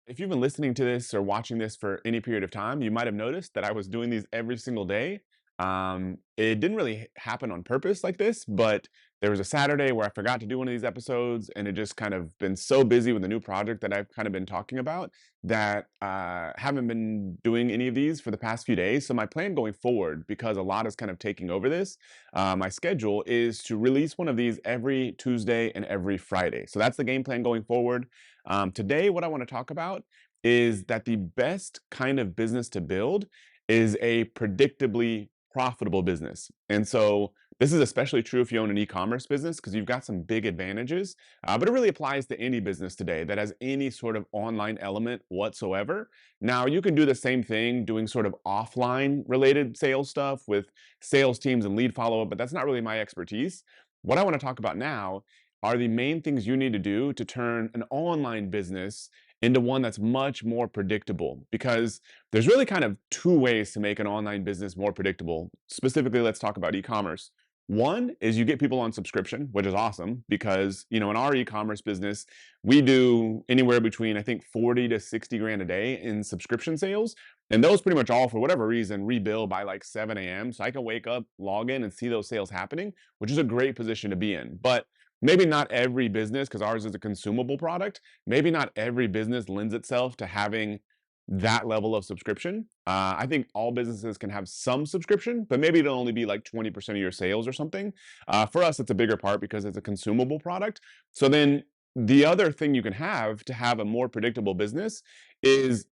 If you've been listening to this or watching this for any period of time, you might have noticed that I was doing these every single day. It didn't really happen on purpose like this, but there was a Saturday where I forgot to do one of these episodes, and it just kind of been so busy with the new project that I've kind of been talking about that haven't been doing any of these for the past few days. So my plan going forward, because a lot is kind of taking over this, my schedule is to release one of these every Tuesday and every Friday. So that's the game plan going forward. Today, what I want to talk about is that the best kind of business to build is a predictably profitable business. And so this is especially true if you own an e-commerce business because you've got some big advantages, but it really applies to any business today that has any sort of online element whatsoever. Now, you can do the same thing doing sort of offline related sales stuff with sales teams and lead follow-up, but that's not really my expertise. What I want to talk about now are the main things you need to do to turn an online business into one that's much more predictable, because there's really kind of two ways to make an online business more predictable. Specifically, let's talk about e-commerce. One is you get people on subscription, which is awesome because, in our e-commerce business, we do anywhere between, I think, 40 to 60 grand a day in subscription sales. And those pretty much all, for whatever reason, rebill by like 7 a.m. So I can wake up, log in, and see those sales happening, which is a great position to be in. But maybe not every business, because ours is a consumable product, maybe not every business lends itself to having that level of subscription. I think all businesses can have some subscription, but maybe it'll only be like 20% of your sales or something. For us, it's a bigger part because it's a consumable product. So then the other thing you can have to have a more predictable business is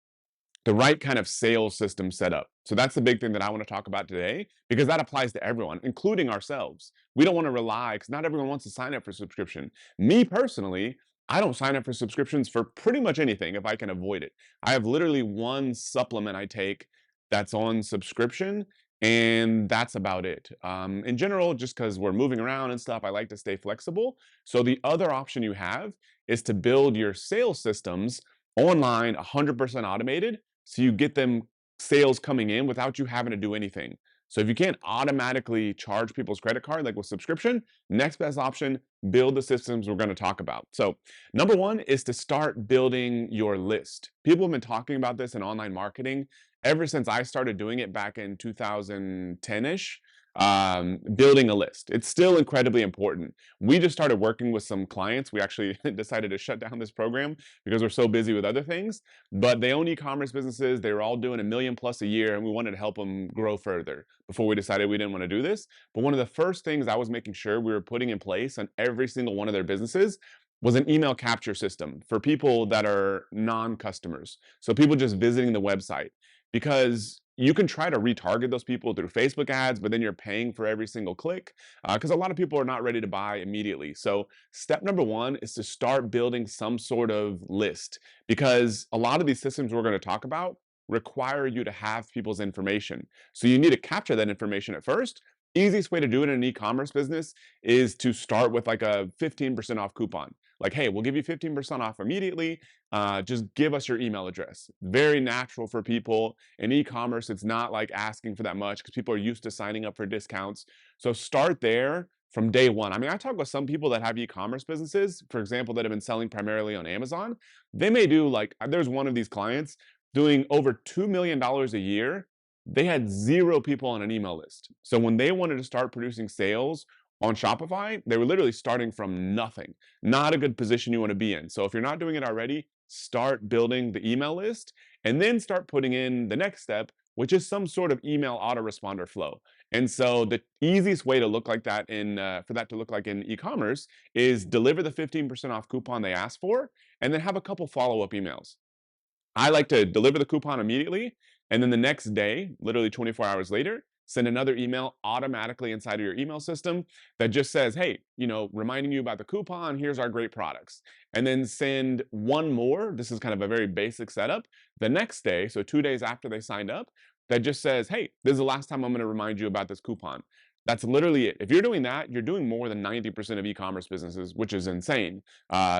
the right kind of sales system set up. So that's the big thing that I want to talk about today, because that applies to everyone, including ourselves. We don't want to rely, because not everyone wants to sign up for subscription. Me personally, I don't sign up for subscriptions for pretty much anything if I can avoid it. I have literally one supplement I take that's on subscription, and that's about it. In general, just because we're moving around and stuff, I like to stay flexible. So the other option you have is to build your sales systems online 100% automated, so you get them sales coming in without you having to do anything. So if you can't automatically charge people's credit card like with subscription, next best option, build the systems we're going to talk about. So number one is to start building your list. People have been talking about this in online marketing ever since I started doing it back in 2010-ish. Building a list. It's still incredibly important. We just started working with some clients. We actually decided to shut down this program because we're so busy with other things. But they own e-commerce businesses. They were all doing $1 million plus a year, and we wanted to help them grow further before we decided we didn't want to do this. But one of the first things I was making sure we were putting in place on every single one of their businesses was an email capture system for people that are non-customers. So people just visiting the website, because you can try to retarget those people through Facebook ads, but then you're paying for every single click because a lot of people are not ready to buy immediately. So step number one is to start building some sort of list, because a lot of these systems we're going to talk about require you to have people's information. So you need to capture that information at first. Easiest way to do it in an e-commerce business is to start with like a 15% off coupon. Like, hey, we'll give you 15% off immediately. Just give us your email address. Very natural for people. In e-commerce, it's not like asking for that much because people are used to signing up for discounts. So start there from day one. I mean, I talk with some people that have e-commerce businesses, for example, that have been selling primarily on Amazon. They may do like, there's one of these clients doing over $2 million a year. They had 0 people on an email list. So when they wanted to start producing sales on Shopify, they were literally starting from nothing. Not a good position you want to be in. So if you're not doing it already, start building the email list and then start putting in the next step, which is some sort of email autoresponder flow. And so the easiest way to look like that for that to look like in e-commerce is deliver the 15% off coupon they asked for, and then have a couple follow-up emails. I like to deliver the coupon immediately, and then the next day, literally 24 hours later, send another email automatically inside of your email system that just says, hey, reminding you about the coupon, here's our great products. And then send one more, this is kind of a very basic setup, the next day, so 2 days after they signed up, that just says, hey, this is the last time I'm gonna remind you about this coupon. That's literally it. If you're doing that, you're doing more than 90% of e-commerce businesses, which is insane.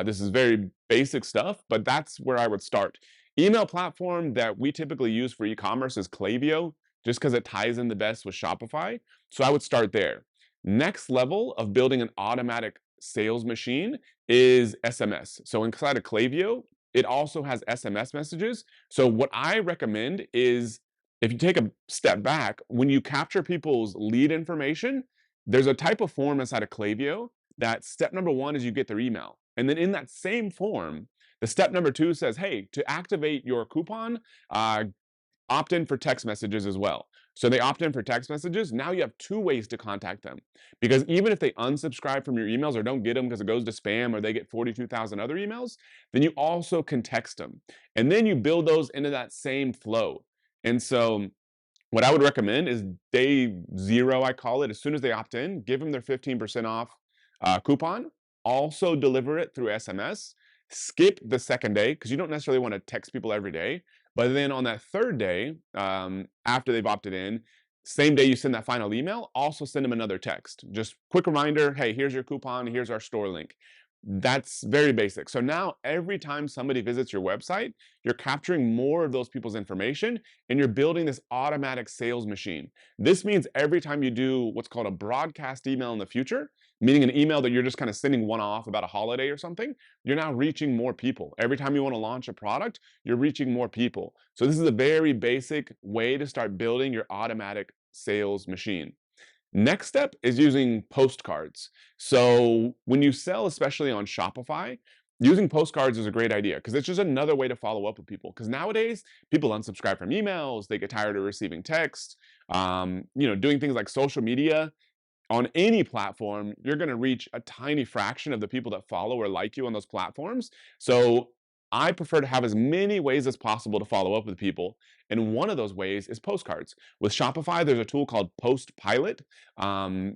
This is very basic stuff, but that's where I would start. Email platform that we typically use for e-commerce is Klaviyo, just because it ties in the best with Shopify. So I would start there. Next level of building an automatic sales machine is SMS. So inside of Klaviyo, it also has SMS messages. So what I recommend is, if you take a step back, when you capture people's lead information, there's a type of form inside of Klaviyo that step number one is you get their email. And then in that same form, the step number two says, hey, to activate your coupon, uh, opt in for text messages as well. So they opt in for text messages. Now you have two ways to contact them. Because even if they unsubscribe from your emails or don't get them because it goes to spam or they get 42,000 other emails, then you also can text them. And then you build those into that same flow. And so what I would recommend is day zero, I call it, as soon as they opt in, give them their 15% off coupon. Also deliver it through SMS. Skip the second day because you don't necessarily want to text people every day. But then on that third day, after they've opted in, same day you send that final email, also send them another text. Just quick reminder, hey, here's your coupon, here's our store link. That's very basic. So now every time somebody visits your website, you're capturing more of those people's information and you're building this automatic sales machine. This means every time you do what's called a broadcast email in the future, meaning an email that you're just kind of sending one off about a holiday or something, you're now reaching more people. Every time you want to launch a product, you're reaching more people. So this is a very basic way to start building your automatic sales machine. Next step is using postcards. So when you sell, especially on Shopify, using postcards is a great idea because it's just another way to follow up with people. Because nowadays, people unsubscribe from emails, they get tired of receiving text. Doing things like social media on any platform, you're going to reach a tiny fraction of the people that follow or like you on those platforms. So I prefer to have as many ways as possible to follow up with people. And one of those ways is postcards. With Shopify, there's a tool called Post Pilot. The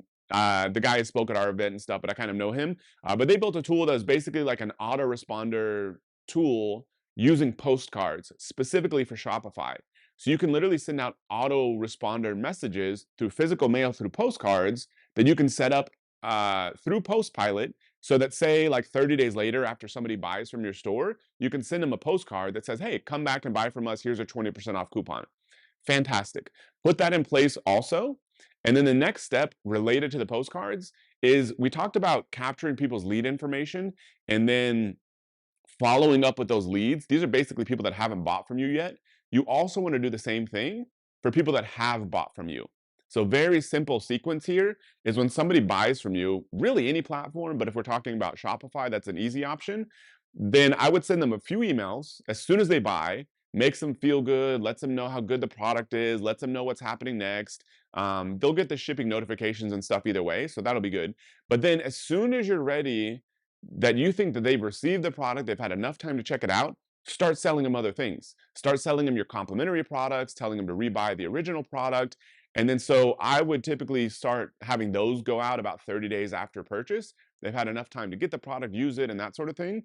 guy spoke at our event and stuff, but I kind of know him. But they built a tool that is basically like an autoresponder tool using postcards specifically for Shopify. So you can literally send out autoresponder messages through physical mail through postcards that you can set up through Postpilot so that, say, like 30 days later after somebody buys from your store, you can send them a postcard that says, hey, come back and buy from us. Here's a 20% off coupon. Fantastic. Put that in place also. And then the next step related to the postcards is we talked about capturing people's lead information and then following up with those leads. These are basically people that haven't bought from you yet. You also want to do the same thing for people that have bought from you. So very simple sequence here is when somebody buys from you, really any platform, but if we're talking about Shopify, that's an easy option. Then I would send them a few emails as soon as they buy, makes them feel good, lets them know how good the product is, lets them know what's happening next. They'll get the shipping notifications and stuff either way, so that'll be good. But then as soon as you're ready, that you think that they've received the product, they've had enough time to check it out, start selling them other things. Start selling them your complimentary products, telling them to rebuy the original product. And then so I would typically start having those go out about 30 days after purchase. They've had enough time to get the product, use it, and that sort of thing.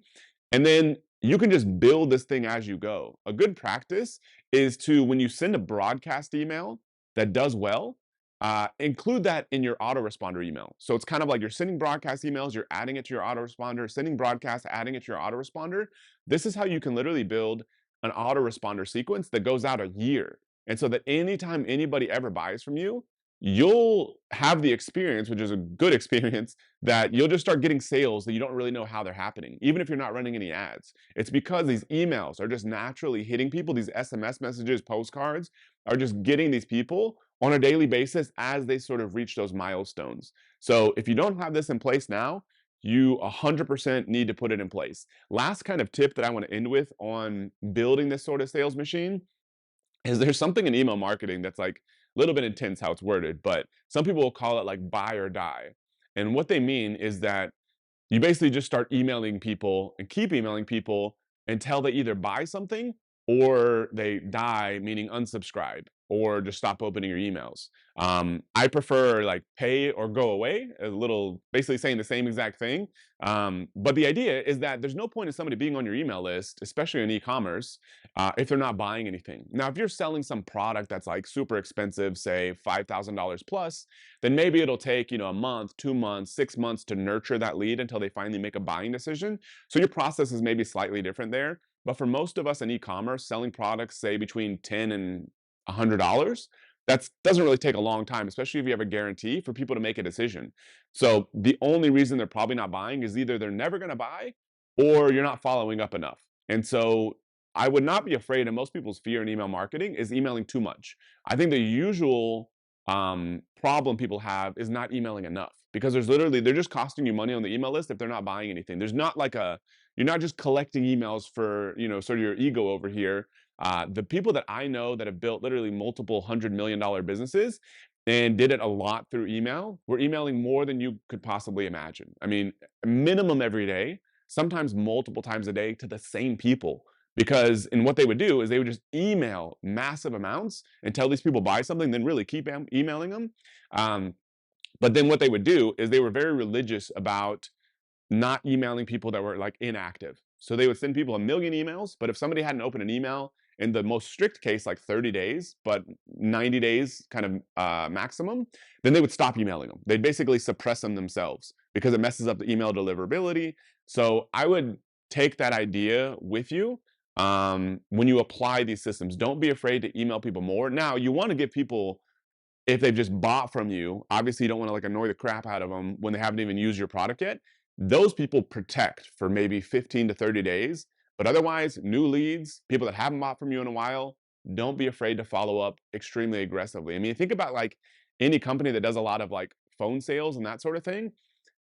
And then you can just build this thing as you go. A good practice is to, when you send a broadcast email that does well, include that in your autoresponder email. So it's kind of like you're sending broadcast emails, you're adding it to your autoresponder, sending broadcast, adding it to your autoresponder. This is how you can literally build an autoresponder sequence that goes out a year. And so that anytime anybody ever buys from you, you'll have the experience, which is a good experience, that you'll just start getting sales that you don't really know how they're happening, even if you're not running any ads. It's because these emails are just naturally hitting people. These SMS messages, postcards are just getting these people on a daily basis as they sort of reach those milestones. So if you don't have this in place now, you 100% need to put it in place. Last kind of tip that I want to end with on building this sort of sales machine is there's something in email marketing that's like a little bit intense how it's worded, but some people will call it like buy or die. And what they mean is that you basically just start emailing people and keep emailing people until they either buy something or they die, meaning unsubscribe, or just stop opening your emails. I prefer like pay or go away, a little basically saying the same exact thing. But the idea is that there's no point in somebody being on your email list, especially in e-commerce, if they're not buying anything. Now, if you're selling some product that's like super expensive, say $5,000 plus, then maybe it'll take, a month, 2 months, 6 months to nurture that lead until they finally make a buying decision. So your process is maybe slightly different there. But for most of us in e-commerce, selling products, say between $10 and $100, that doesn't really take a long time, especially if you have a guarantee for people to make a decision. So the only reason they're probably not buying is either they're never going to buy or you're not following up enough. And so I would not be afraid, and most people's fear in email marketing is emailing too much. I think the usual problem people have is not emailing enough, because they're just costing you money on the email list if they're not buying anything. There's not like you're not just collecting emails for, sort of your ego over here. The people that I know that have built literally multiple $100 million businesses and did it a lot through email, were emailing more than you could possibly imagine. I mean, minimum every day, sometimes multiple times a day, to the same people. Because and what they would do is they would just email massive amounts until these people buy something, then really keep emailing them. Um, but then what they would do is they were very religious about not emailing people that were like inactive. So they would send people a million emails, but if somebody hadn't opened an email in the most strict case, like 30 days, but 90 days kind of maximum, then they would stop emailing them. They'd basically suppress them themselves because it messes up the email deliverability. So I would take that idea with you when you apply these systems. Don't be afraid to email people more. Now, you want to give people, if they've just bought from you, obviously you don't want to like annoy the crap out of them when they haven't even used your product yet. Those people protect for maybe 15 to 30 days. But otherwise, new leads, people that haven't bought from you in a while, don't be afraid to follow up extremely aggressively. I mean, think about like any company that does a lot of like phone sales and that sort of thing.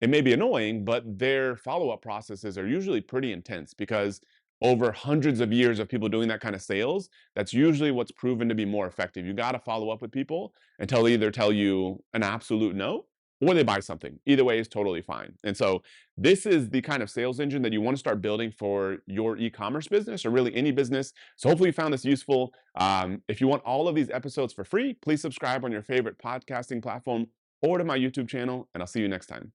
It may be annoying, but their follow-up processes are usually pretty intense, because over hundreds of years of people doing that kind of sales, that's usually what's proven to be more effective. You got to follow up with people until they either tell you an absolute no or they buy something. Either way is totally fine. And so this is the kind of sales engine that you want to start building for your e-commerce business, or really any business. So hopefully you found this useful. If you want all of these episodes for free, please subscribe on your favorite podcasting platform or to my YouTube channel, and I'll see you next time.